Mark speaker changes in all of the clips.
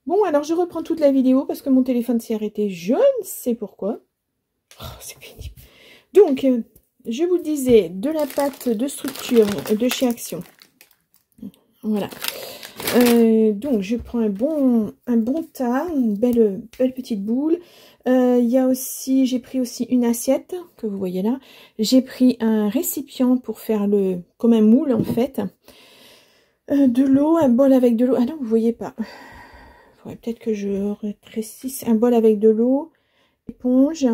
Speaker 1: Bon, alors je reprends toute la vidéo parce que mon téléphone s'est arrêté. Je ne sais pourquoi. Oh, c'est pénible. Donc, je vous disais, de la pâte de structure de chez Action. Voilà. Donc, je prends un bon tas, une belle petite boule. Il y a aussi, j'ai pris aussi une assiette que vous voyez là. J'ai pris un récipient pour faire comme un moule en fait. De l'eau, un bol avec de l'eau. Ah non, vous voyez pas. Il faudrait peut-être que je rétrécisse. Un bol avec de l'eau, éponge,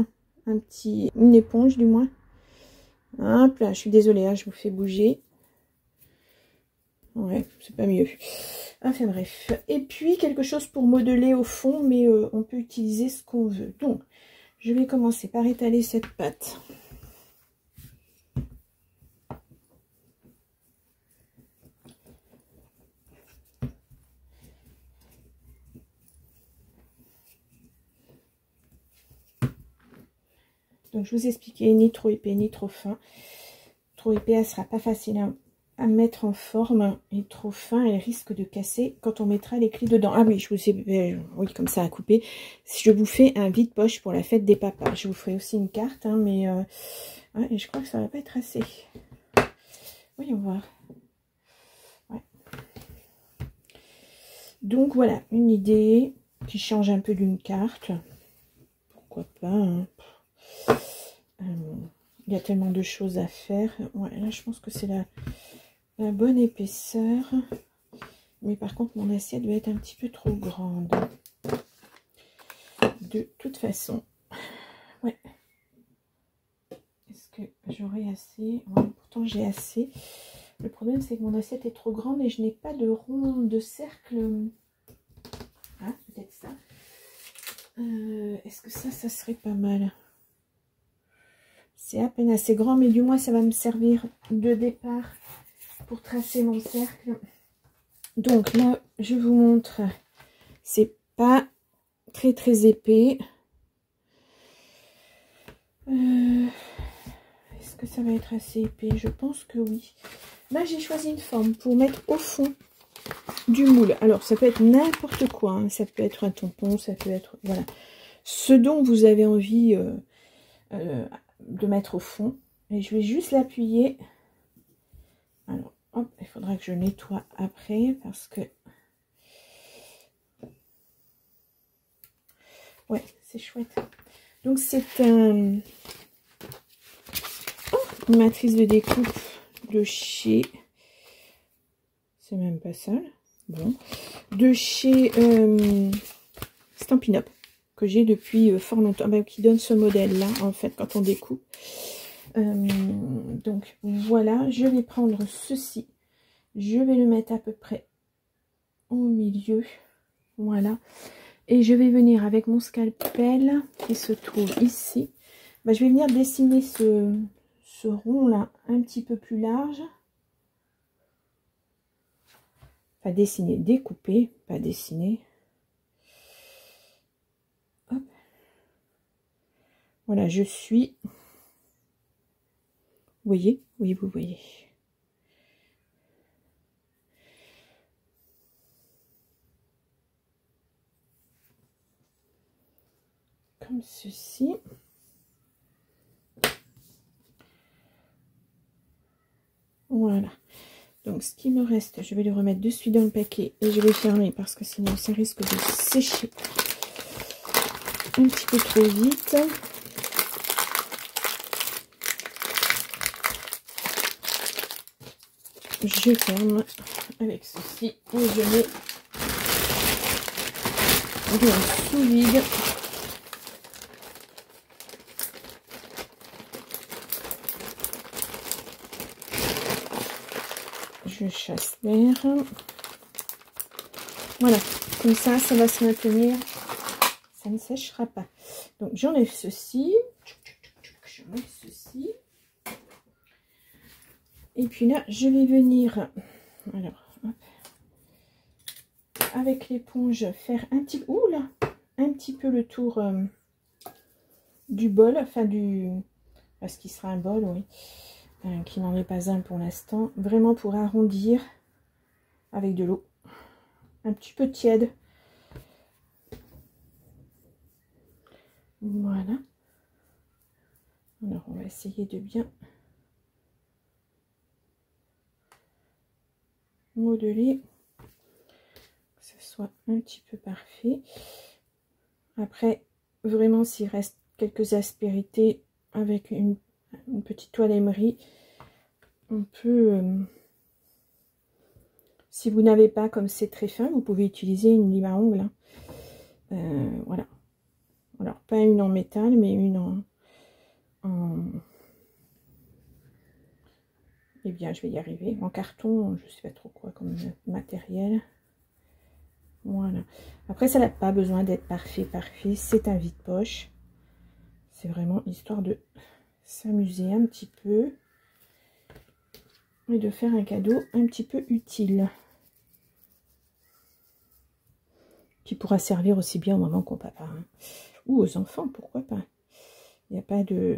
Speaker 1: une éponge du moins. Hop là, je suis désolée, hein, je vous fais bouger. Ouais, c'est pas mieux. Enfin bref. Et puis quelque chose pour modeler au fond, mais on peut utiliser ce qu'on veut. Donc, je vais commencer par étaler cette pâte. Donc je vous expliquais, ni trop épais, ni trop fin. Trop épais, elle sera pas facile à mettre en forme, et trop fin, elle risque de casser quand on mettra les clés dedans. Ah oui, je vous ai, oui, comme ça à couper. Je vous fais un vide-poche pour la fête des papas. Je vous ferai aussi une carte, hein, mais ouais, je crois que ça va pas être assez. Voyons voir. Ouais. Donc voilà, une idée qui change un peu d'une carte. Pourquoi pas, hein. Il y a tellement de choses à faire. Ouais, là, je pense que c'est la bonne épaisseur. Mais par contre, mon assiette doit être un petit peu trop grande. De toute façon. Ouais. Est-ce que j'aurai assez? Ouais, pourtant, j'ai assez. Le problème, c'est que mon assiette est trop grande et je n'ai pas de rond de cercle. Ah, peut-être ça. Est-ce que ça serait pas mal? C'est à peine assez grand, mais du moins, ça va me servir de départ pour tracer mon cercle. Donc là, je vous montre, c'est pas très épais. Est-ce que ça va être assez épais? Je pense que oui. Là, j'ai choisi une forme pour mettre au fond du moule. Alors, ça peut être n'importe quoi, hein. Ça peut être un tampon, ça peut être... Voilà. Ce dont vous avez envie de mettre au fond. Et je vais juste l'appuyer. Alors, hop, il faudra que je nettoie après parce que... Ouais, c'est chouette. Donc, c'est une matrice de découpe de chez... C'est même pas ça. Bon. De chez Stampin' Up. Que j'ai depuis fort longtemps. Bah, qui donne ce modèle-là, en fait, quand on découpe. Donc, voilà. Je vais prendre ceci. Je vais le mettre à peu près au milieu. Voilà. Et je vais venir avec mon scalpel qui se trouve ici. Bah, je vais venir dessiner ce rond-là un petit peu plus large. Enfin, dessiner, découper, pas dessiner. Hop. Voilà, je suis... Vous voyez? Oui, vous voyez. Comme ceci. Voilà. Donc, ce qui me reste, je vais le remettre de suite dans le paquet et je vais fermer parce que sinon, ça risque de sécher un petit peu trop vite. Je ferme avec ceci et je mets bien sous vide. Je chasse l'air. Voilà, comme ça va se maintenir. Ça ne séchera pas. Donc j'enlève ceci. J'enlève ceci. Et puis là, je vais venir, alors, hop, avec l'éponge, faire un petit, un petit peu le tour du bol, enfin parce qu'il sera un bol, oui, qui n'en est pas un pour l'instant, vraiment pour arrondir avec de l'eau, un petit peu tiède, Voilà. Alors, on va essayer de bien modeler, que ce soit un petit peu parfait. Après, vraiment, s'il reste quelques aspérités avec une petite toile émerie, on peut, si vous n'avez pas, comme c'est très fin, vous pouvez utiliser une lime à ongles. Voilà. Alors, pas une en métal, mais une eh bien, je vais y arriver. En carton, je ne sais pas trop quoi comme matériel. Voilà. Après, ça n'a pas besoin d'être parfait. C'est un vide-poche. C'est vraiment histoire de s'amuser un petit peu et de faire un cadeau un petit peu utile. Qui pourra servir aussi bien aux mamans qu'au papa. Hein. Ou aux enfants, pourquoi pas. Il n'y a pas de...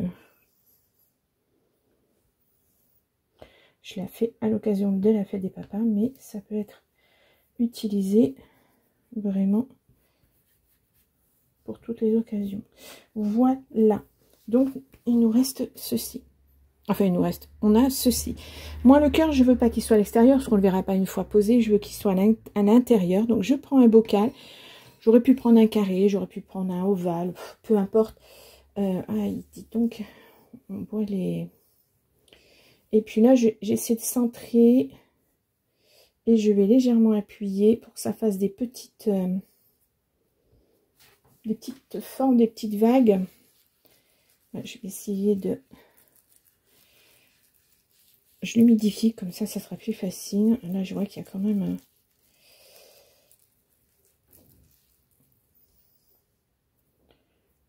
Speaker 1: Je l'ai fait à l'occasion de la fête des papas, mais ça peut être utilisé vraiment pour toutes les occasions. Voilà. Donc, il nous reste ceci. Enfin, il nous reste. On a ceci. Moi, le cœur, je veux pas qu'il soit à l'extérieur, parce qu'on ne le verra pas une fois posé. Je veux qu'il soit à l'intérieur. Donc, je prends un bocal. J'aurais pu prendre un carré, j'aurais pu prendre un ovale, peu importe. Dis donc, on voit les... Et puis là, j'essaie de centrer et je vais légèrement appuyer pour que ça fasse des petites formes, des petites vagues. Je vais essayer de... Je l'humidifie, comme ça sera plus facile. Là, je vois qu'il y a quand même...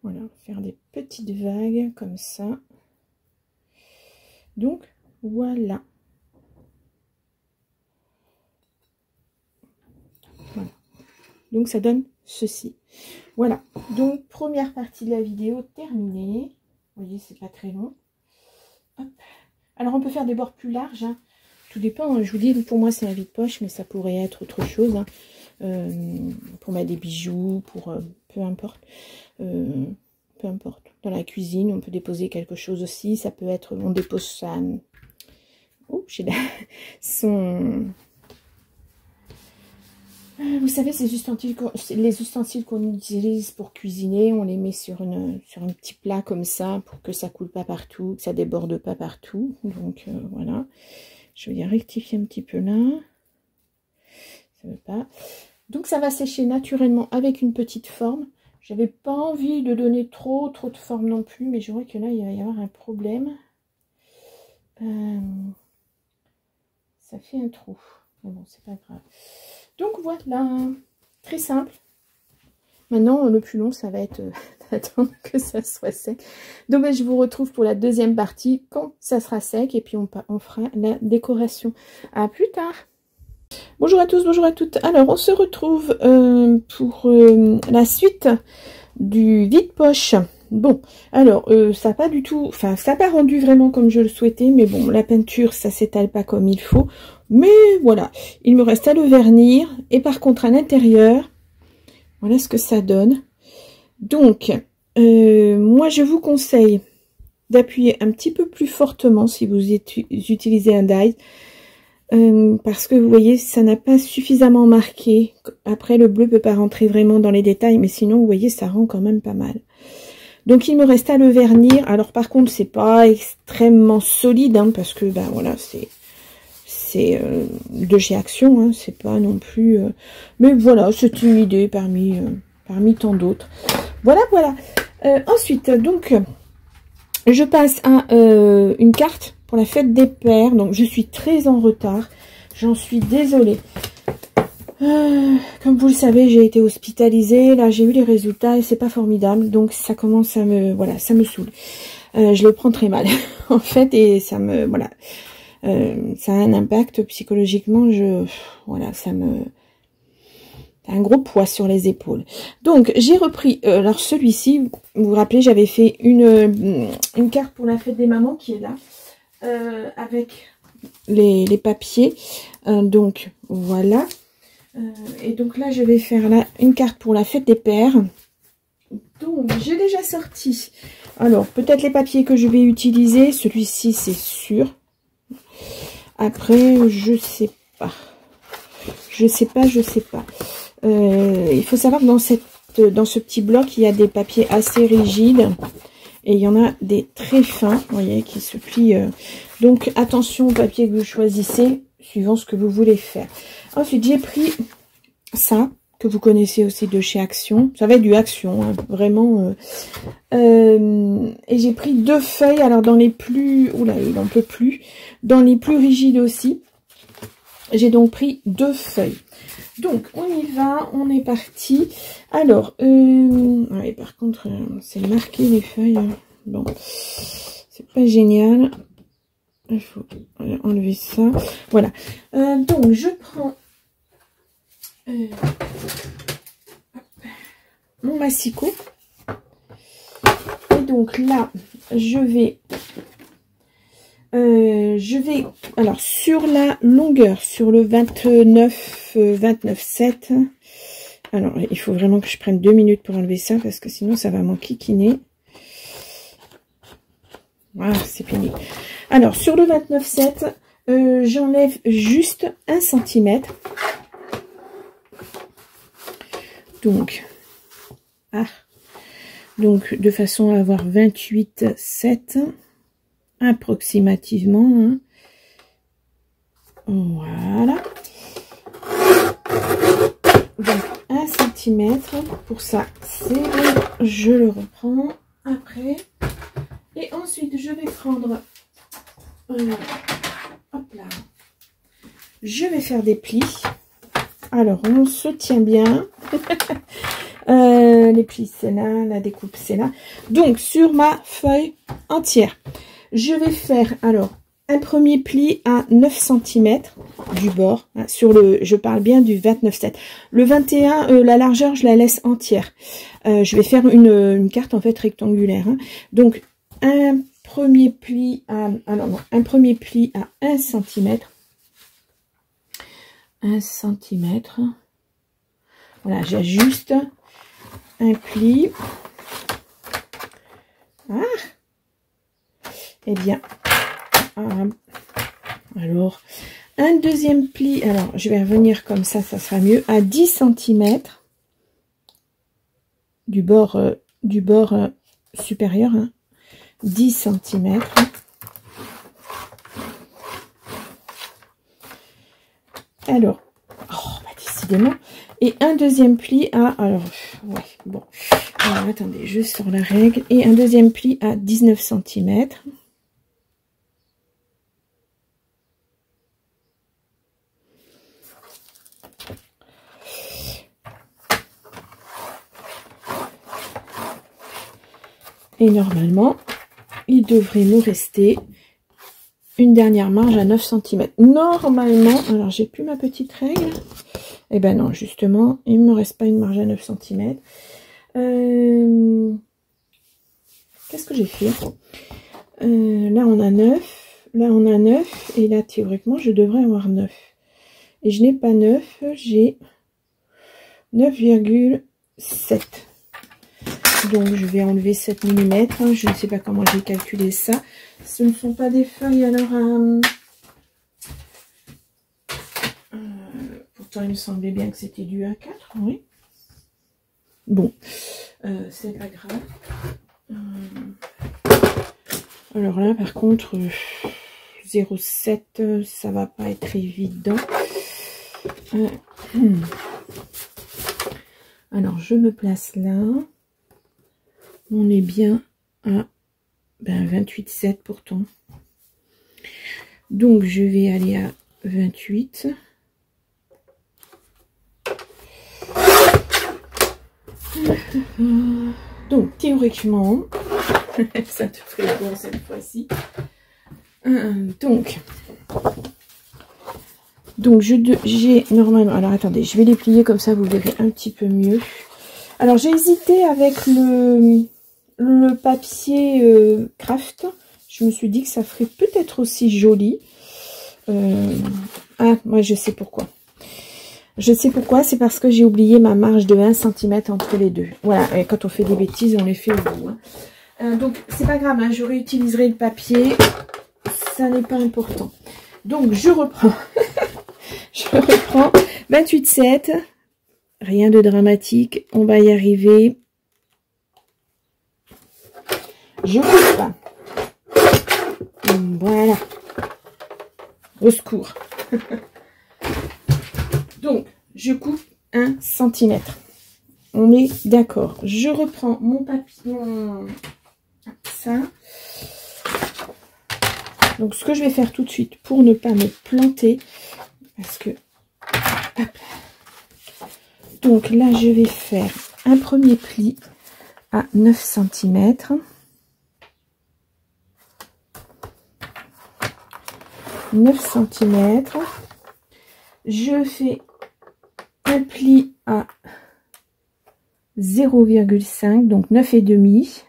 Speaker 1: Voilà, faire des petites vagues comme ça. Donc, voilà. Voilà. Donc, ça donne ceci. Voilà. Donc, première partie de la vidéo terminée. Vous voyez, c'est pas très long. Hop. Alors, on peut faire des bords plus larges. Hein. Tout dépend. Hein. Je vous dis, pour moi, c'est un vide-poche, mais ça pourrait être autre chose. Hein. Pour mettre des bijoux, pour... peu importe. Peu importe. Dans la cuisine, on peut déposer quelque chose aussi. Ça peut être... On dépose ça... Oh, j'ai son... Vous savez, ces ustensiles, les ustensiles qu'on utilise pour cuisiner, on les met sur un petit plat comme ça, pour que ça coule pas partout, que ça déborde pas partout. Donc, voilà. Je vais rectifier un petit peu là. Ça veut pas. Donc, ça va sécher naturellement avec une petite forme. J'avais pas envie de donner trop de forme non plus, mais je vois que là, il va y avoir un problème. Ça fait un trou. Mais bon, c'est pas grave. Donc voilà, très simple. Maintenant, le plus long, ça va être d'attendre que ça soit sec. Donc je vous retrouve pour la deuxième partie quand ça sera sec. Et puis on fera la décoration. À plus tard. Bonjour à tous, bonjour à toutes. Alors, on se retrouve pour la suite du vide-poche. Bon, alors, ça n'a pas du tout... Enfin, ça n'a pas rendu vraiment comme je le souhaitais. Mais bon, la peinture, ça s'étale pas comme il faut. Mais voilà, il me reste à le vernir. Et par contre, à l'intérieur, voilà ce que ça donne. Donc, moi, je vous conseille d'appuyer un petit peu plus fortement si vous utilisez un die. Parce que vous voyez, ça n'a pas suffisamment marqué. Après, le bleu peut pas rentrer vraiment dans les détails. Mais sinon, vous voyez, ça rend quand même pas mal. Donc, il me reste à le vernir. Alors, par contre, c'est pas extrêmement solide. Hein, parce que, ben voilà, c'est de chez Action, hein, c'est pas non plus... mais voilà, c'est une idée parmi tant d'autres. Voilà. Ensuite, donc, je passe à une carte pour la fête des pères. Donc, je suis très en retard. J'en suis désolée. Comme vous le savez, j'ai été hospitalisée. Là, j'ai eu les résultats et c'est pas formidable. Donc, ça commence à me... Voilà, ça me saoule. Je le prends très mal, en fait, et ça me... Voilà. Ça a un impact psychologiquement, voilà, ça me... un gros poids sur les épaules. Donc, j'ai repris, alors celui-ci, vous vous rappelez, j'avais fait une carte pour la fête des mamans qui est là, avec les papiers. Donc, voilà. Et donc là, je vais faire là une carte pour la fête des pères. Donc, j'ai déjà sorti. Alors, peut-être les papiers que je vais utiliser. Celui-ci, c'est sûr. Après, je sais pas. Je sais pas. Il faut savoir que dans ce petit bloc, il y a des papiers assez rigides. Et il y en a des très fins, vous voyez, qui se plient. Donc, attention au papier que vous choisissez, suivant ce que vous voulez faire. Ensuite, j'ai pris ça, que vous connaissez aussi de chez Action. Ça va être du Action, hein, vraiment. Et j'ai pris 2 feuilles, alors dans les plus... Oula, il n'en peut plus. Dans les plus rigides aussi. J'ai donc pris 2 feuilles. Donc, on y va, on est parti. Alors, ouais, par contre, c'est marqué les feuilles. Bon, c'est pas génial. Il faut enlever ça. Voilà. Donc, je prends mon massicot. Et donc là, je vais, alors sur la longueur, sur le 29,7, alors il faut vraiment que je prenne 2 minutes pour enlever ça, parce que sinon ça va m'enquiquiner. Voilà, c'est pénible. Alors sur le 29,7, j'enlève juste 1 cm. Donc de façon à avoir 28,7 approximativement, hein. Voilà. Donc 1 cm. Pour ça, c'est bon. Je le reprends après. Et ensuite, je vais prendre... hop là. Je vais faire des plis. Alors, on se tient bien. Les plis, c'est là. La découpe, c'est là. Donc, sur ma feuille entière, je vais faire, alors, un premier pli à 9 cm du bord. Hein, sur le, je parle bien du 29,7. Le 21, la largeur, je la laisse entière. Je vais faire une carte, en fait, rectangulaire. Hein. Donc, un premier pli à... Alors, non, un premier pli à 1 cm. 1 cm. Voilà, j'ajuste un pli. Ah, eh bien, alors, un deuxième pli. Alors, je vais revenir comme ça, ça sera mieux. À 10 cm du bord supérieur. Hein, 10 cm. Alors, décidément. Et un deuxième pli à... Alors, ouais, bon. Alors, attendez, je sors la règle. Et un deuxième pli à 19 cm. Et normalement, il devrait nous rester une dernière marge à 9 cm. Normalement, alors j'ai plus ma petite règle. Eh ben non, justement, il ne me reste pas une marge à 9 cm. Qu'est-ce que j'ai fait? Là, on a 9. Là, on a 9. Et là, théoriquement, je devrais avoir 9. Et je n'ai pas 9. J'ai 9,7. Donc, je vais enlever 7 mm. Je ne sais pas comment j'ai calculé ça. Ce ne sont pas des feuilles, alors... pourtant, il me semblait bien que c'était du A4, oui. Bon, c'est pas grave. Alors là, par contre, 0,7, ça va pas être évident. Alors, je me place là. On est bien à 28,7 pourtant. Donc, je vais aller à 28. Donc, théoriquement, ça te ferait bon cette fois-ci. Donc, j'ai normalement... Alors, attendez, je vais les plier comme ça, vous verrez un petit peu mieux. Alors, j'ai hésité avec le papier craft. Je me suis dit que ça ferait peut-être aussi joli. Ah, moi, je sais pourquoi. Je sais pourquoi, c'est parce que j'ai oublié ma marge de 1 cm entre les deux. Voilà, et quand on fait des bêtises, on les fait au bout. Hein. Donc, c'est pas grave, hein, je réutiliserai le papier. Ça n'est pas important. Donc, je reprends. Je reprends 28,7. Rien de dramatique. On va y arriver. Je coupe. Voilà. Au secours. Donc, je coupe 1 cm. On est d'accord. Je reprends mon papier. Ça. Donc, ce que je vais faire tout de suite pour ne pas me planter. Parce que... Hop. Donc, là, je vais faire un premier pli à 9 cm. Je fais un pli à 0,5, donc 9,5.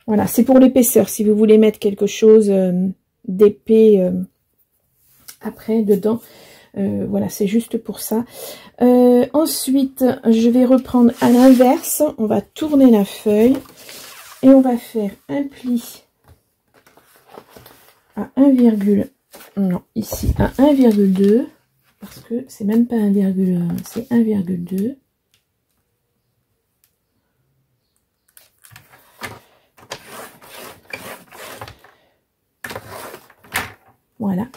Speaker 1: Voilà, c'est pour l'épaisseur. Si vous voulez mettre quelque chose d'épais après dedans, voilà, c'est juste pour ça. Ensuite, je vais reprendre à l'inverse. On va tourner la feuille et on va faire un pli à 1, non, ici à 1,2 parce que c'est même pas 1,1, c'est 1,2. Voilà,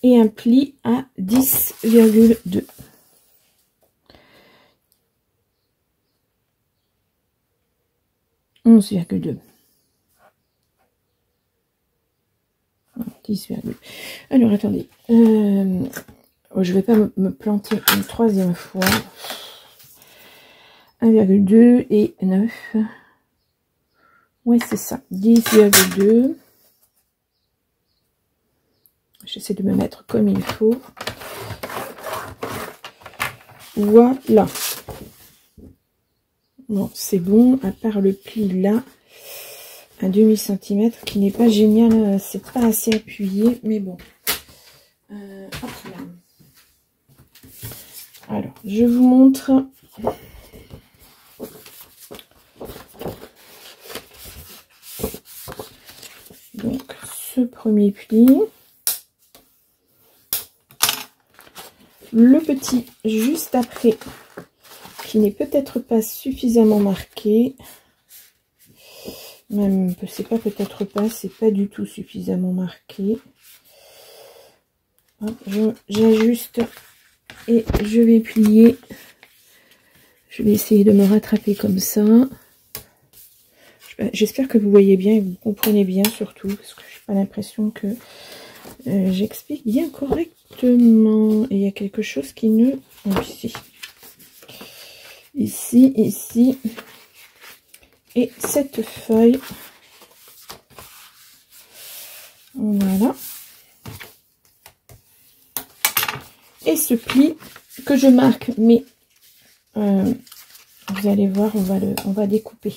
Speaker 1: et un pli à 10,2. « 11,2. » 10,2. Alors, attendez. Je vais pas me planter une troisième fois. 1,2 et 9. Oui, c'est ça. 10,2. J'essaie de me mettre comme il faut. Voilà. Bon, c'est bon, à part le pli là, un demi-centimètre qui n'est pas génial, c'est pas assez appuyé, mais bon. Hop là. Alors, je vous montre. Donc, ce premier pli. Le petit juste après, qui n'est peut-être pas suffisamment marqué. Même, c'est pas peut-être pas, c'est pas du tout suffisamment marqué. J'ajuste et je vais plier. Je vais essayer de me rattraper comme ça. J'espère que vous voyez bien et que vous comprenez bien surtout, parce que je n'ai pas l'impression que j'explique bien correctement. Et il y a quelque chose qui ne... Oh, ici. Et cette feuille. Voilà. Et ce pli que je marque, mais vous allez voir, on va découper.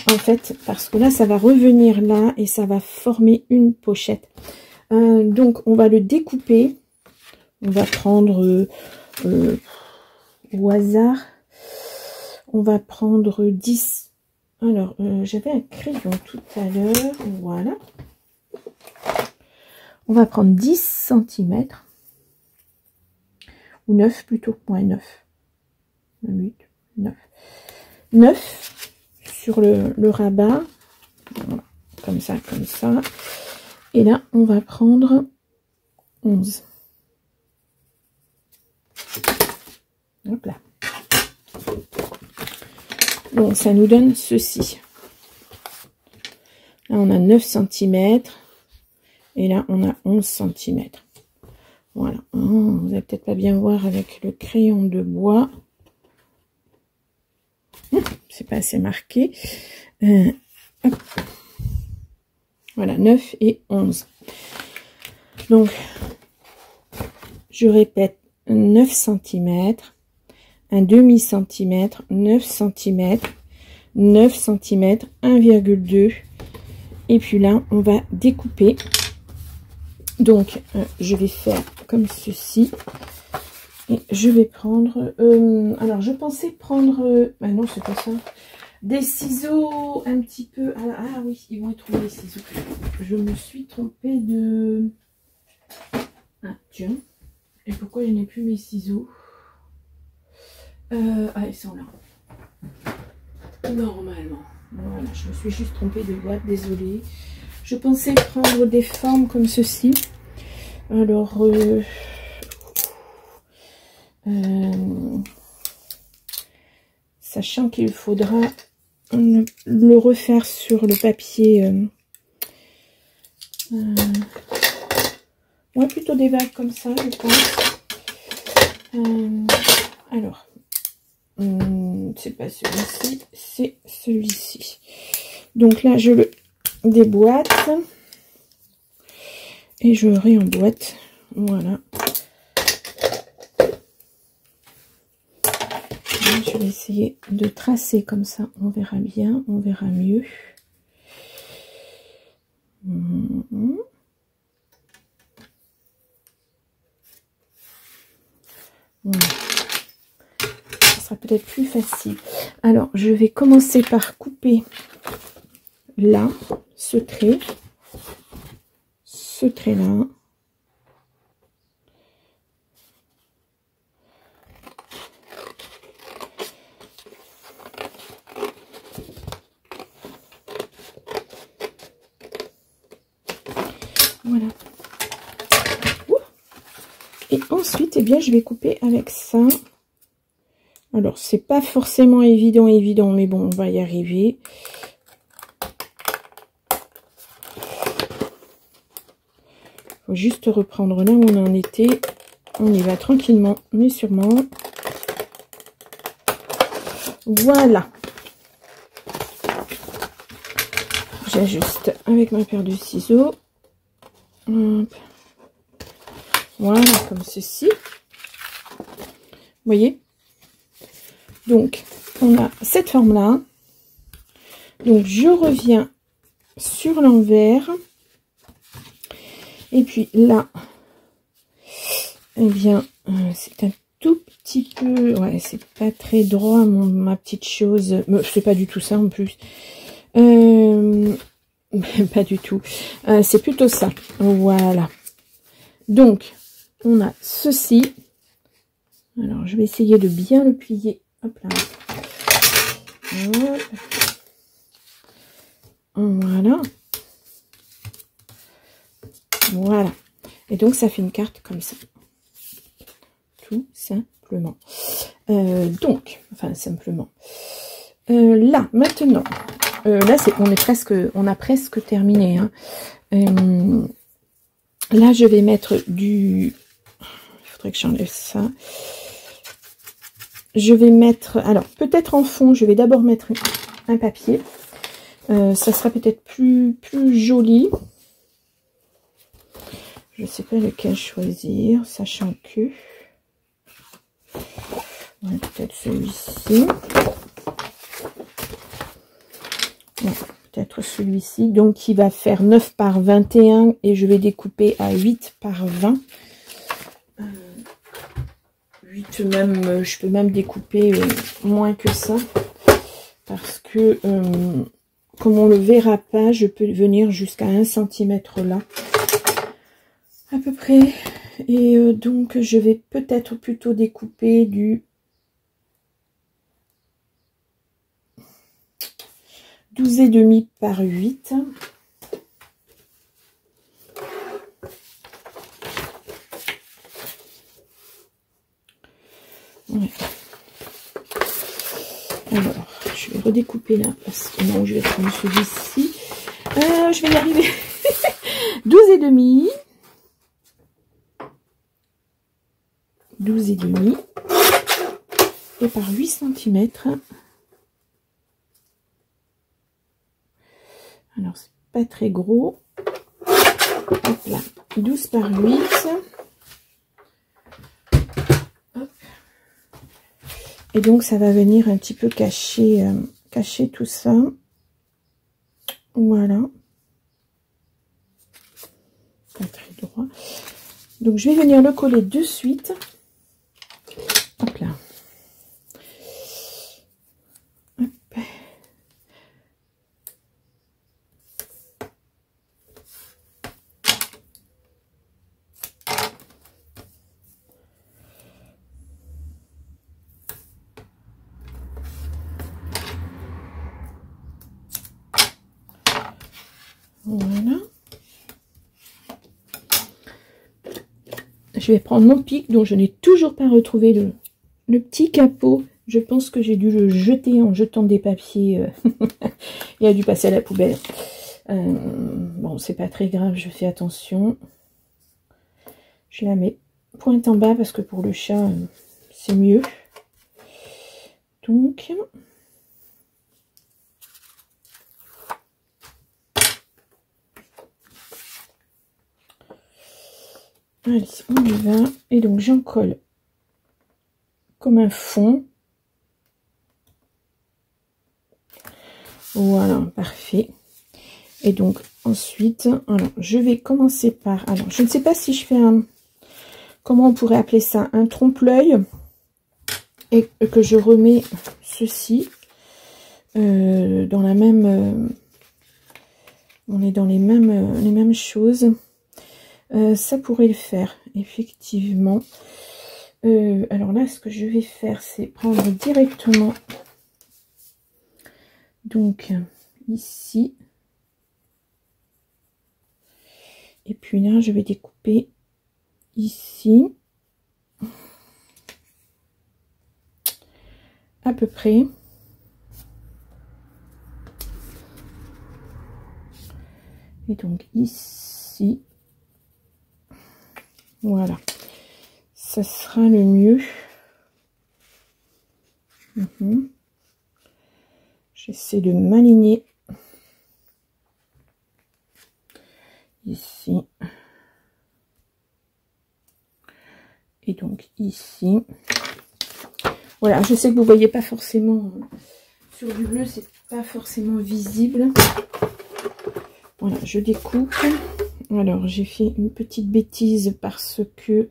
Speaker 1: En fait, parce que là, ça va revenir là et ça va former une pochette. Donc, on va le découper. On va prendre au hasard. On va prendre 10. Alors, j'avais un crayon tout à l'heure. Voilà. On va prendre 10 cm. Ou 9 plutôt. Ouais, 9. 8, 9. 9 sur le rabat. Voilà. Comme ça, comme ça. Et là, on va prendre 11. Hop là. Donc, ça nous donne ceci. Là, on a 9 cm. Et là, on a 11 cm. Voilà. Oh, vous n'allez peut-être pas bien voir avec le crayon de bois. C'est pas assez marqué. Hop. Voilà, 9 et 11. Donc, je répète, 9 cm, un demi-centimètre, 9 cm, 9 cm, 1,2 Et puis là, on va découper. Donc, je vais faire comme ceci. Et je vais prendre... alors, je pensais prendre... ah non, c'est pas ça. Des ciseaux un petit peu... Ah oui, ils vont être où les ciseaux? Je me suis trompée de... Ah, tiens. Et pourquoi je n'ai plus mes ciseaux? Ah, ils sont là. Normalement. Voilà, je me suis juste trompée de boîte, désolée. Je pensais prendre des formes comme ceci. Alors, sachant qu'il faudra le refaire sur le papier. Ouais, plutôt des vagues comme ça, je pense. Alors, c'est pas celui-ci, c'est celui-ci. Donc là, je le déboîte et je réemboîte. Voilà. Je vais essayer de tracer comme ça, on verra bien, on verra mieux. Voilà. Ça sera peut-être plus facile. Alors, je vais commencer par couper là, ce trait là. Voilà. Et ensuite, eh bien, je vais couper avec ça. Alors, c'est pas forcément évident, mais bon, on va y arriver. Faut juste reprendre là où on en était. On y va tranquillement, mais sûrement. Voilà. J'ajuste avec ma paire de ciseaux. Hop. Voilà, comme ceci. Vous voyez? Donc, on a cette forme-là. Donc, je reviens sur l'envers. Et puis là, eh bien, c'est un tout petit peu... Ouais, c'est pas très droit, ma petite chose. Je fais pas du tout ça en plus. Pas du tout. C'est plutôt ça. Voilà. Donc, on a ceci. Alors, je vais essayer de bien le plier. Hop là. Voilà. Voilà. Et donc, ça fait une carte comme ça. Tout simplement. Donc, enfin, simplement. Là, maintenant... là, on a presque terminé. Hein. Là, je vais mettre du... Il faudrait que j'enlève ça. Je vais mettre... Alors, peut-être en fond, je vais d'abord mettre un papier. Ça sera peut-être plus joli. Je ne sais pas lequel choisir, sachant que... Ouais, peut-être celui-ci. Ouais, peut-être celui-ci. Donc, qui va faire 9 par 21 et je vais découper à 8 par 20. 8 même, je peux même découper moins que ça. Parce que, comme on le verra pas, je peux venir jusqu'à 1 cm là. À peu près. Et donc, je vais peut-être plutôt découper du 12,5 par 8. Ouais. Alors, je vais redécouper là, parce que non, je vais prendre celui-ci. Je vais y arriver. 12,5. 12,5. Et par 8 cm. Alors, c'est pas très gros. Hop là. 12 par 8. Hop. Et donc, ça va venir un petit peu cacher tout ça. Voilà. pas très droit. Donc je vais venir le coller de suite. Hop là. Hop. Voilà. Je vais prendre mon pic dont je n'ai toujours pas retrouvé le petit capot. Je pense que j'ai dû le jeter en jetant des papiers. Il a dû passer à la poubelle. Bon, c'est pas très grave, je fais attention. Je la mets pointe en bas parce que pour le chat, c'est mieux. Donc... allez, on y va. Et donc, j'en colle comme un fond. Voilà, parfait. Et donc, ensuite, alors, je vais commencer par... alors, je ne sais pas si je fais un... comment on pourrait appeler ça? Un trompe-l'œil. Et que je remets ceci dans la même... on est dans les mêmes choses. Ça pourrait le faire, effectivement. Alors là, ce que je vais faire, c'est prendre directement, donc, ici. Et puis là, je vais découper ici. À peu près. Et donc, ici. Voilà, ça sera le mieux. J'essaie de m'aligner ici et donc ici. Voilà, je sais que vous voyez pas forcément sur du bleu, c'est pas forcément visible. Voilà, je découpe. Alors, j'ai fait une petite bêtise parce que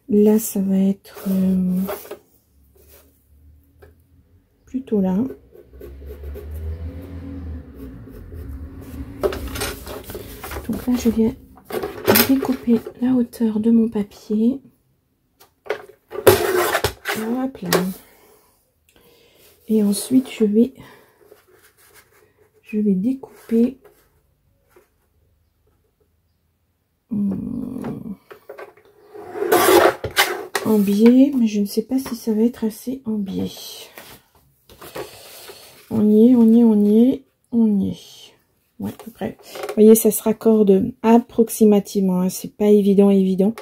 Speaker 1: là, ça va être plutôt là. Donc là, je viens découper la hauteur de mon papier. Hop là. Et ensuite, je vais découper en biais, mais je ne sais pas si ça va être assez en biais. On y est. Ouais, à peu près. Vous voyez, ça se raccorde approximativement. Hein, c'est pas évident.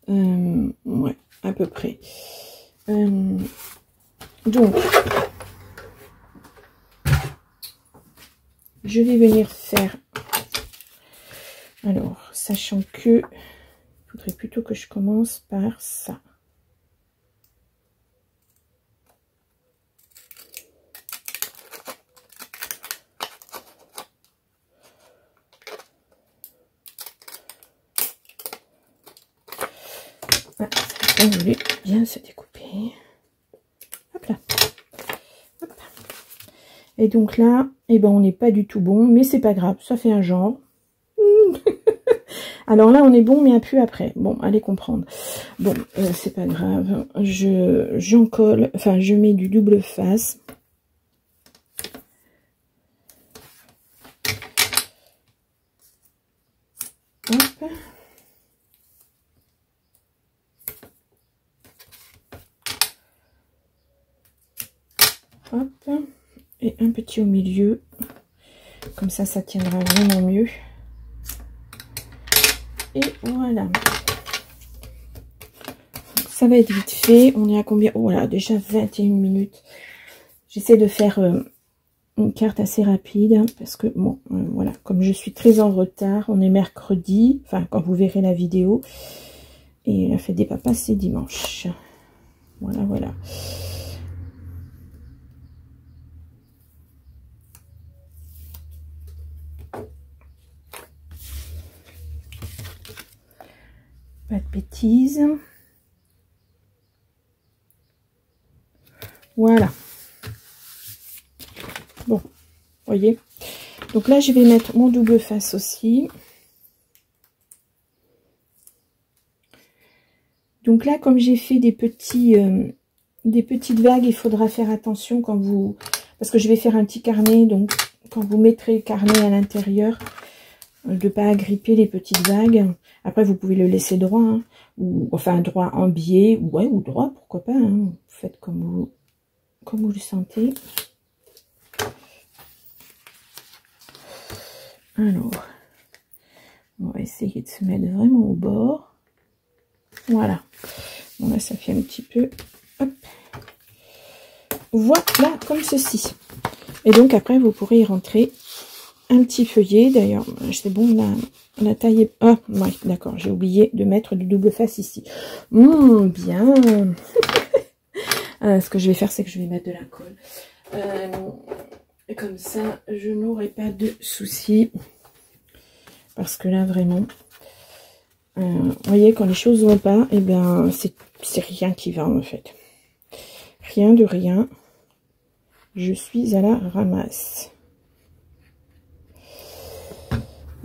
Speaker 1: Ouais, à peu près. Donc, je vais venir faire... alors, sachant que... il faudrait plutôt que je commence par ça. Ah, ça a voulu bien se découper. Hop là. Hop. Et donc là, eh ben, on n'est pas du tout bon, mais c'est pas grave, ça fait un genre. Alors là, on est bon, mais un peu après. Bon, allez comprendre. Bon, c'est pas grave. J'en colle, enfin, je mets du double face. Hop. Hop. Et un petit au milieu. Comme ça, ça tiendra vraiment mieux. Et voilà. Ça va être vite fait. On est à combien? Oh là, déjà 21 minutes. J'essaie de faire une carte assez rapide. Hein, parce que, bon, voilà. Comme je suis très en retard, on est mercredi. Enfin, quand vous verrez la vidéo. Et la fête des papas, c'est dimanche. Voilà, voilà. Pas de bêtises. Voilà. Bon, voyez. Donc là, je vais mettre mon double face aussi. Donc là, comme j'ai fait des petites vagues, il faudra faire attention quand vous... Parce que je vais faire un petit carnet, donc quand vous mettrez le carnet à l'intérieur, de ne pas agripper les petites vagues. Après, vous pouvez le laisser droit, hein, ou enfin droit en biais, ouais, ou droit, pourquoi pas. Hein, vous faites comme vous le sentez. Alors, on va essayer de se mettre vraiment au bord. Voilà. Bon, là, ça fait un petit peu. Hop. Voilà, comme ceci. Et donc, après, vous pourrez y rentrer un petit feuillet. D'ailleurs, c'est bon, on a taillé... Ah, ouais, d'accord, j'ai oublié de mettre du double face ici. Bien. Ce que je vais faire, c'est que je vais mettre de la colle. Comme ça, je n'aurai pas de soucis. Parce que là, vraiment... vous voyez, quand les choses ne vont pas, eh bien, c'est rien qui va, en fait. Rien de rien. Je suis à la ramasse.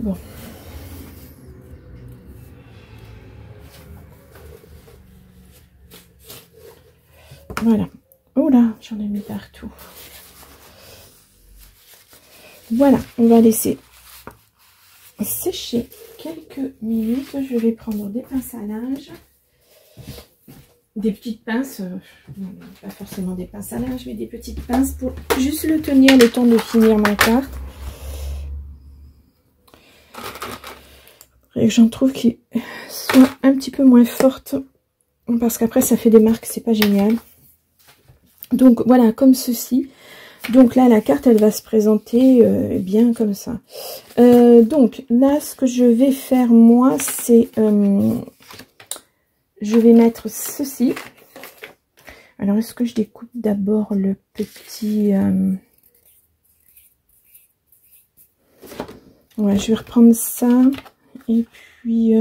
Speaker 1: Bon. Voilà. Oh là, j'en ai mis partout. Voilà, on va laisser sécher quelques minutes. Je vais prendre des pinces à linge. Des petites pinces, pas forcément des pinces à linge, mais des petites pinces pour juste le tenir le temps de finir ma carte. Et j'en trouve qu'il soit un petit peu moins forte, parce qu'après ça fait des marques, c'est pas génial. Donc voilà, comme ceci. Donc là, la carte, elle va se présenter bien comme ça. Donc là, ce que je vais faire, moi, c'est... je vais mettre ceci. Alors, est-ce que je découpe d'abord le petit... Ouais, je vais reprendre ça. Et puis...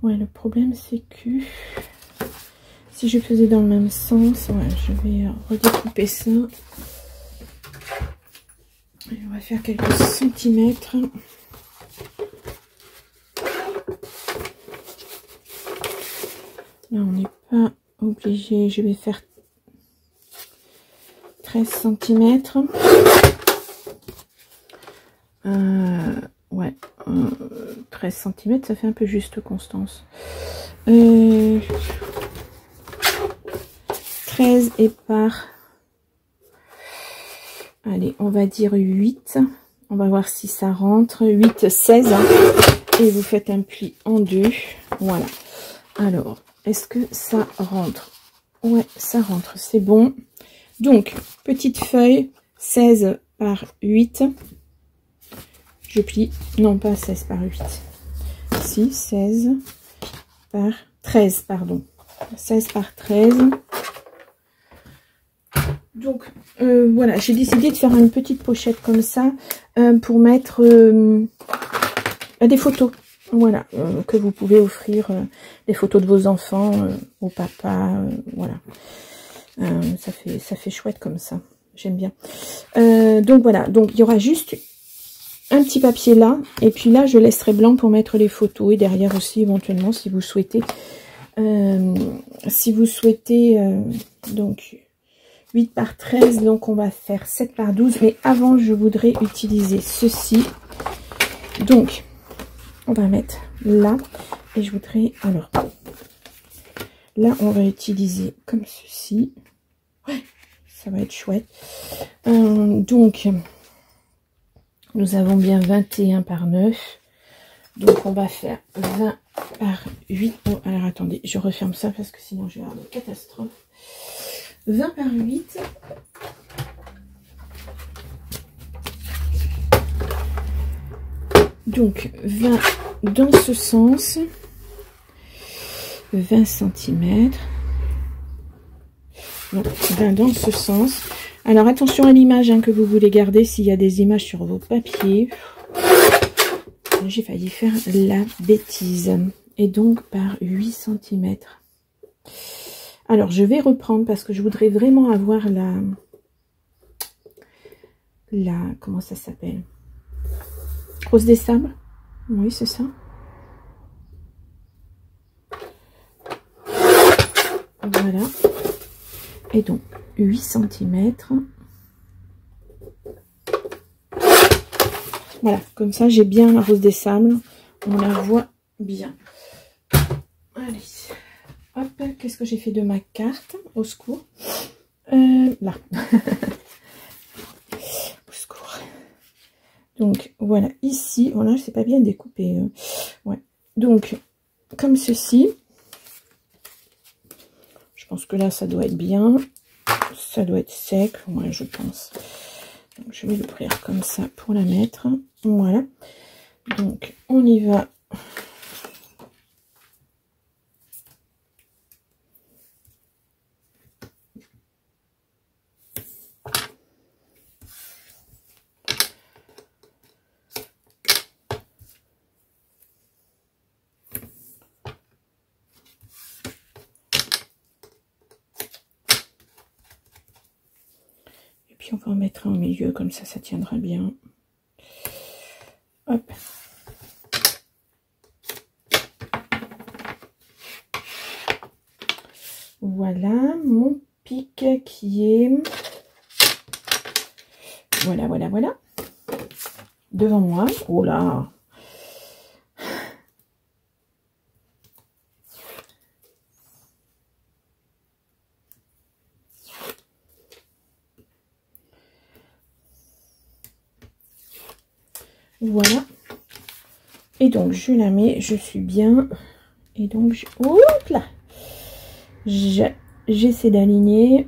Speaker 1: ouais, le problème, c'est que... si je faisais dans le même sens, ouais, je vais redécouper ça. Et on va faire quelques centimètres. Là, on n'est pas obligé. Je vais faire 13 cm. Ouais, 13 cm, ça fait un peu juste, Constance. 13 et par... Allez, on va dire 8. On va voir si ça rentre. 8, 16. Hein. Et vous faites un pli en deux. Voilà. Alors, est-ce que ça rentre? Ouais, ça rentre. C'est bon. Donc, petite feuille, 16 par 8. Je plie. Non, pas 16 par 8. Si, 16 par 13, pardon. 16 par 13. Donc, voilà, j'ai décidé de faire une petite pochette comme ça pour mettre des photos. Voilà, que vous pouvez offrir des photos de vos enfants au papa. Voilà, ça fait chouette comme ça. J'aime bien. Donc, voilà, donc il y aura juste un petit papier là. Et puis là, je laisserai blanc pour mettre les photos. Et derrière aussi, éventuellement, si vous souhaitez. Donc... 8 par 13, donc on va faire 7 par 12. Mais avant, je voudrais utiliser ceci. Donc, on va mettre là. Et je voudrais... Alors, là, on va utiliser comme ceci. Ouais, ça va être chouette. Donc, nous avons bien 21 par 9. Donc, on va faire 20 par 8. Oh, alors, attendez, je referme ça parce que sinon, je vais avoir une catastrophe. 20 par 8. Donc 20 dans ce sens. 20 cm. Non, 20 dans ce sens. Alors attention à l'image hein, que vous voulez garder s'il y a des images sur vos papiers. J'ai failli faire la bêtise. et donc par 8 cm. Alors, je vais reprendre parce que je voudrais vraiment avoir comment ça s'appelle? Rose des sables. Oui, c'est ça. Voilà. Et donc, 8 cm. Voilà, comme ça, j'ai bien la rose des sables. On la voit bien. Allez. Hop, qu'est-ce que j'ai fait de ma carte? Au secours. Là. Au secours. Donc, voilà, ici. Voilà, c'est pas bien découpé. Ouais. Donc, comme ceci. Je pense que là, ça doit être bien. Ça doit être sec. Ouais, je pense. Donc, je vais l'ouvrir comme ça pour la mettre. Voilà. Donc, on y va. Et puis, on va en mettre un au milieu. Comme ça tiendra bien. Hop. Voilà mon pic qui est... Voilà, voilà, voilà. Devant moi. Oh là! Voilà. Et donc, je la mets, je suis bien. Et donc, hop là! J'essaie d'aligner.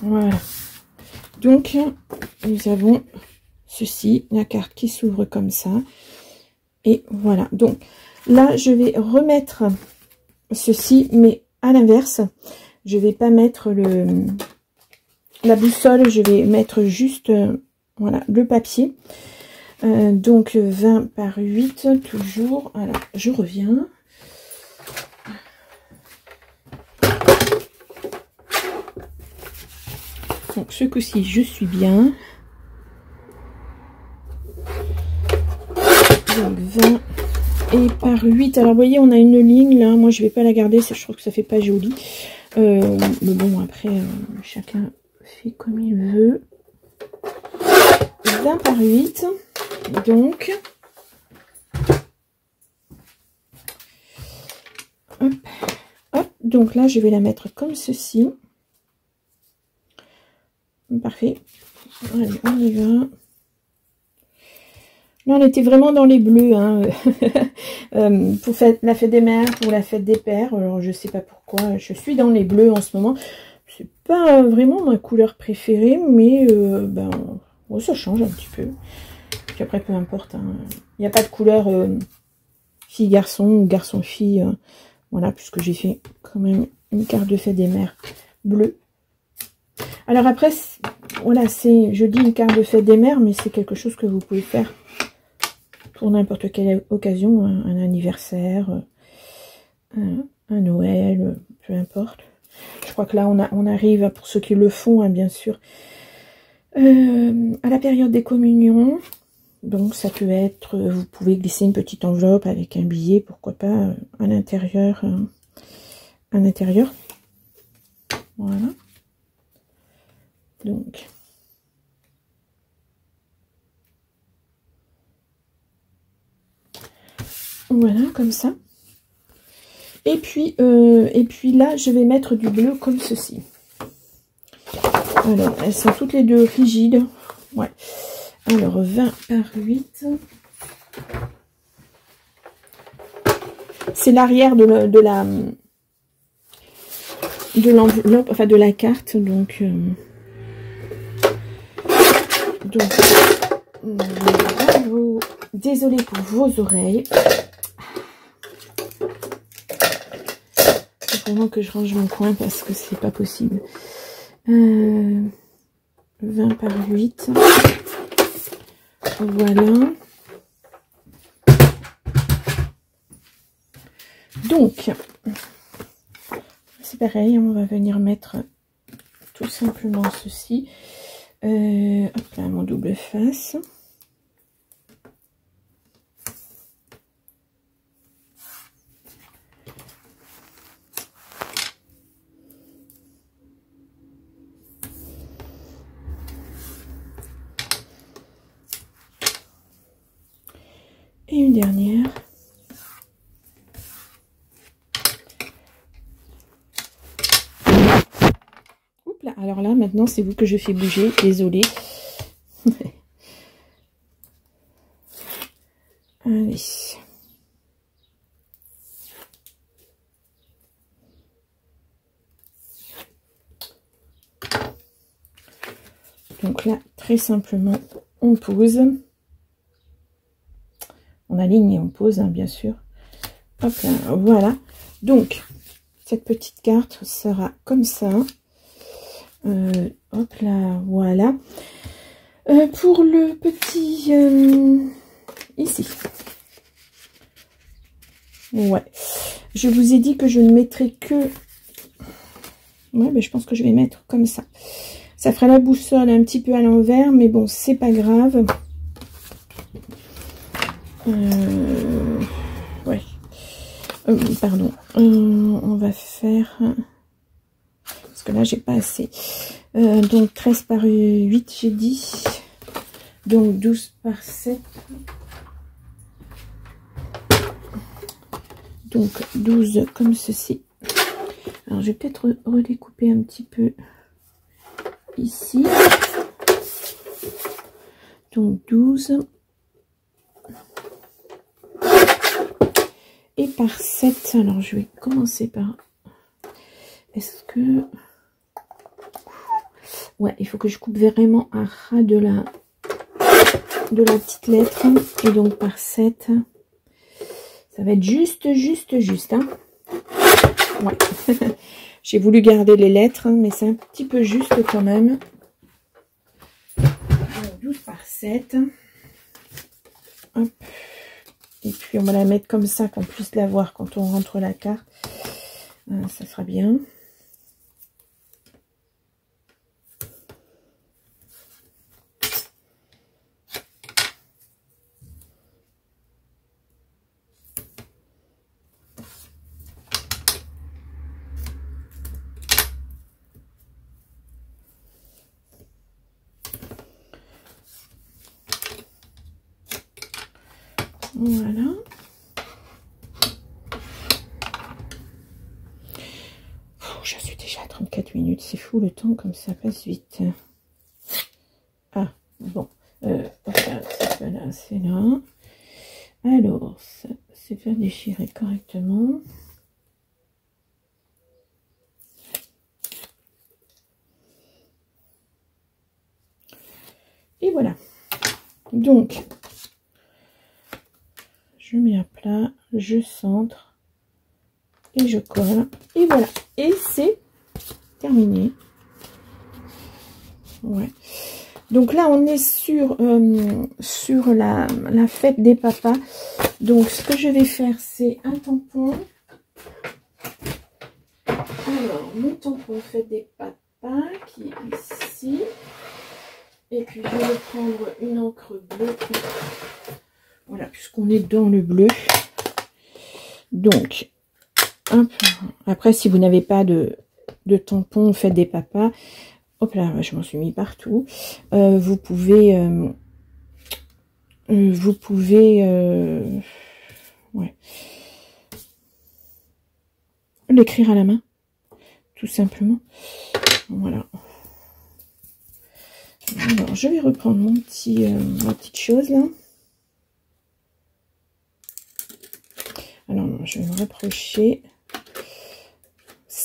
Speaker 1: Voilà. Donc, nous avons ceci, la carte qui s'ouvre comme ça. Et voilà. Donc, là, je vais remettre ceci, mais à l'inverse. Je vais pas mettre la boussole, je vais mettre juste, voilà, le papier. Donc, 20 par 8, toujours. Alors, je reviens. Donc, ce coup-ci, je suis bien. Donc, 20 et par 8. Alors, vous voyez, on a une ligne, là. Moi, je vais pas la garder. Je trouve que ça fait pas joli. Mais bon, après, chacun fait comme il veut. 20 par 8. Donc, hop, hop. Donc, là, je vais la mettre comme ceci. Parfait. Allez, on y va. Là, on était vraiment dans les bleus, hein. Pour la fête des mères, pour la fête des pères. Alors, je sais pas pourquoi. Je suis dans les bleus en ce moment. C'est pas vraiment ma couleur préférée, mais ben, oh, ça change un petit peu. Puis après, peu importe. Hein. Il n'y a pas de couleur fille-garçon ou garçon-fille. Voilà, puisque j'ai fait quand même une carte de fête des mères bleue. Alors après, voilà, je dis une carte de fête des mères, mais c'est quelque chose que vous pouvez faire pour n'importe quelle occasion, un anniversaire, un Noël, peu importe. Je crois que là, on arrive, pour ceux qui le font, hein, bien sûr, à la période des communions. Donc, ça peut être, vous pouvez glisser une petite enveloppe avec un billet, pourquoi pas, à l'intérieur. Voilà. Donc, voilà, comme ça. Et puis là, je vais mettre du bleu comme ceci. Alors, elles sont toutes les deux rigides. Ouais. Alors, 20 par 8. C'est l'arrière de l'enveloppe, enfin de la carte. Donc bravo. Désolée pour vos oreilles. Faut vraiment que je range mon coin parce que c'est pas possible. 20 par 8. Voilà. Donc, c'est pareil, on va venir mettre tout simplement ceci. Hop là, mon double face. Et une dernière. Oups là, alors là, maintenant, c'est vous que je fais bouger. Désolée. Allez. Donc là, très simplement, on pose. On aligne et on pose, hein, bien sûr. Hop là, voilà. Donc, cette petite carte sera comme ça. Hop là, voilà. Pour le petit... ici. Ouais. Je vous ai dit que je ne mettrai que... Ouais, mais je pense que je vais mettre comme ça. Ça fera la boussole un petit peu à l'envers, mais bon, c'est pas grave. Ouais. Pardon. On va faire... Parce que là, j'ai pas assez. Donc, 13 par 8, j'ai dit. Donc, 12 par 7. Donc, 12 comme ceci. Alors, je vais peut-être redécouper un petit peu ici. Donc, 12. Et par 7. Alors, je vais commencer par... Est-ce que... Ouais, il faut que je coupe vraiment à ras de la petite lettre. Et donc, par 7. Ça va être juste. Hein. Ouais. J'ai voulu garder les lettres, mais c'est un petit peu juste quand même. Alors, 12 par 7. Hop. Et puis, on va la mettre comme ça, qu'on puisse la voir quand on rentre la carte. Ça sera bien. Voilà. Je suis déjà à 34 minutes. C'est fou le temps comme ça passe vite. Ah, bon. Voilà, c'est là. Alors, c'est faire déchirer correctement. Et voilà. Donc, je mets à plat, je centre et je colle. Et voilà. Et c'est terminé. Ouais. Donc là, on est sur la fête des papas. Donc, ce que je vais faire, c'est un tampon. Alors, mon tampon fête des papas qui est ici. Et puis, je vais prendre une encre bleue. Voilà, puisqu'on est dans le bleu. Donc, hop. Après, si vous n'avez pas de tampon fête des papas, hop là, je m'en suis mis partout. Vous pouvez ouais, l'écrire à la main, tout simplement. Voilà. Alors, je vais reprendre ma petite chose là. Alors, je vais me rapprocher.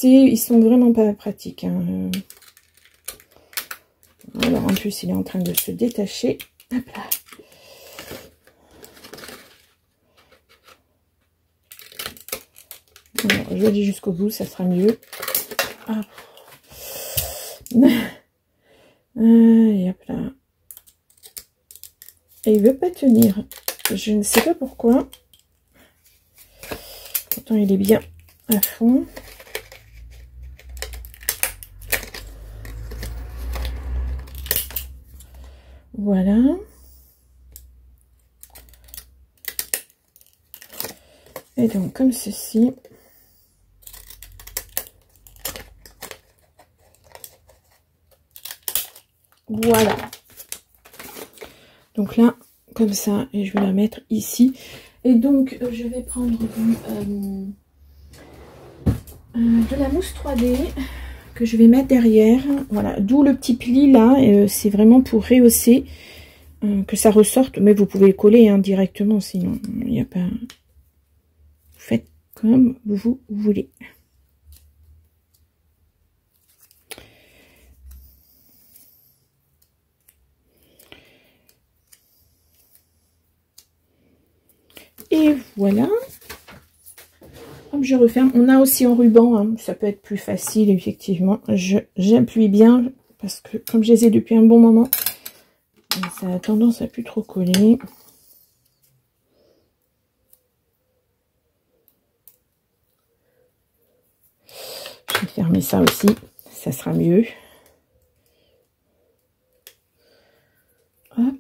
Speaker 1: Ils sont vraiment pas pratiques. Hein. Alors, en plus, il est en train de se détacher. Hop là. Alors, je vais aller jusqu'au bout, ça sera mieux. Ah. Et hop là. Et il veut pas tenir. Je ne sais pas pourquoi. l'instant, il est bien à fond. Voilà. Et donc, comme ceci. Voilà. Donc là, comme ça, et je vais la mettre ici. Et donc, je vais prendre de la mousse 3D que je vais mettre derrière. Voilà, d'où le petit pli là. C'est vraiment pour rehausser, que ça ressorte. Mais vous pouvez le coller hein, directement, sinon il n'y a pas... Vous faites comme vous voulez. Et voilà. Hop, je referme. On a aussi en ruban, hein, ça peut être plus facile, effectivement. J'appuie bien, parce que comme je les ai depuis un bon moment, ça a tendance à plus trop coller. Je vais fermer ça aussi, ça sera mieux. Hop.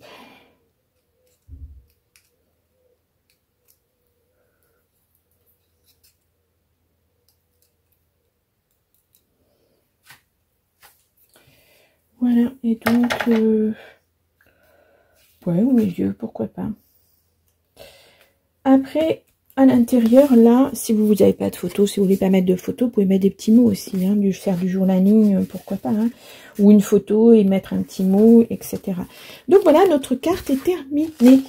Speaker 1: Voilà, et donc, ouais, au milieu, pourquoi pas. Après, à l'intérieur, là, si vous n'avez pas de photos, si vous voulez pas mettre de photos, vous pouvez mettre des petits mots aussi, hein, faire du journaling, pourquoi pas, hein, ou une photo et mettre un petit mot, etc. Donc voilà, notre carte est terminée.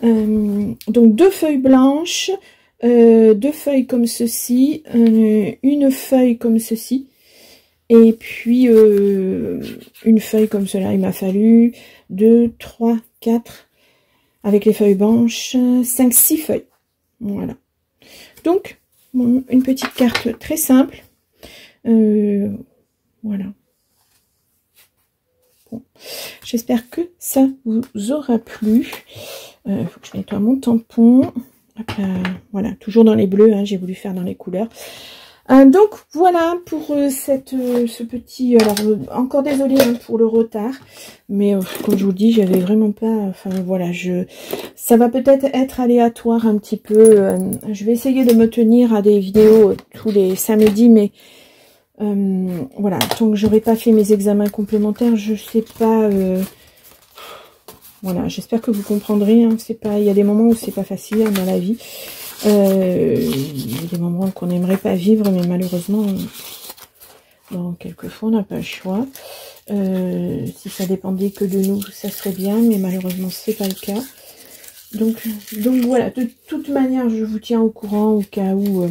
Speaker 1: Donc 2 feuilles blanches, 2 feuilles comme ceci, une feuille comme ceci, et puis une feuille comme cela. Il m'a fallu 2, 3, 4, avec les feuilles blanches, 5, 6 feuilles. Voilà. Donc, bon, une petite carte très simple. Voilà. Bon. J'espère que ça vous aura plu. Il faut que je nettoie mon tampon. Voilà, toujours dans les bleus, hein, j'ai voulu faire dans les couleurs. Donc voilà pour ce petit... Alors encore désolée hein, pour le retard, mais comme je vous dis, j'avais vraiment pas... Enfin voilà, ça va peut-être être aléatoire un petit peu. Je vais essayer de me tenir à des vidéos tous les samedis, mais voilà, tant que j'aurai pas fait mes examens complémentaires, je sais pas... voilà, j'espère que vous comprendrez. Hein, c'est pas, il y a des moments où c'est pas facile hein, dans la vie. Il y a des moments qu'on n'aimerait pas vivre, mais malheureusement, bon, quelquefois on n'a pas le choix. Si ça dépendait que de nous, ça serait bien, mais malheureusement c'est pas le cas. Donc voilà, de toute manière, je vous tiens au courant au cas où.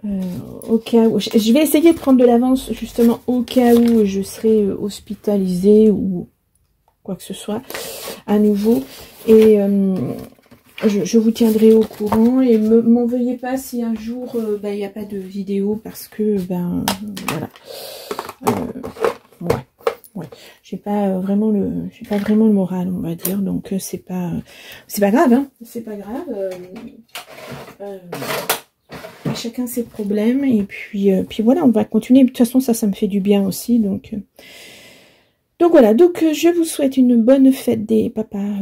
Speaker 1: Je vais essayer de prendre de l'avance justement au cas où je serai hospitalisée ou quoi que ce soit à nouveau. Et je vous tiendrai au courant et m'en veuillez pas si un jour il n'y a pas de vidéo parce que voilà. Ouais. J'ai pas vraiment le moral, on va dire, donc c'est pas grave, hein. C'est pas grave. Chacun ses problèmes et puis voilà, on va continuer. De toute façon, ça me fait du bien aussi, donc voilà. Donc je vous souhaite une bonne fête des papas.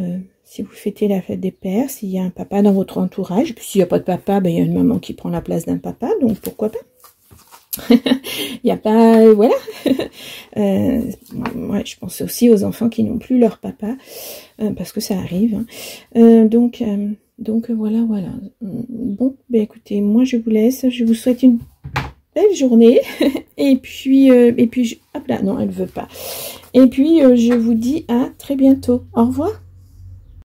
Speaker 1: Si vous fêtez la fête des pères, s'il y a un papa dans votre entourage, puis s'il n'y a pas de papa, il y a une maman qui prend la place d'un papa, donc pourquoi pas. Il n'y a pas... Voilà. Ouais, je pense aussi aux enfants qui n'ont plus leur papa, parce que ça arrive. Hein. Donc voilà. Bon, écoutez, moi je vous laisse, je vous souhaite une belle journée, et puis hop là, non, elle veut pas. Et puis je vous dis à très bientôt. Au revoir.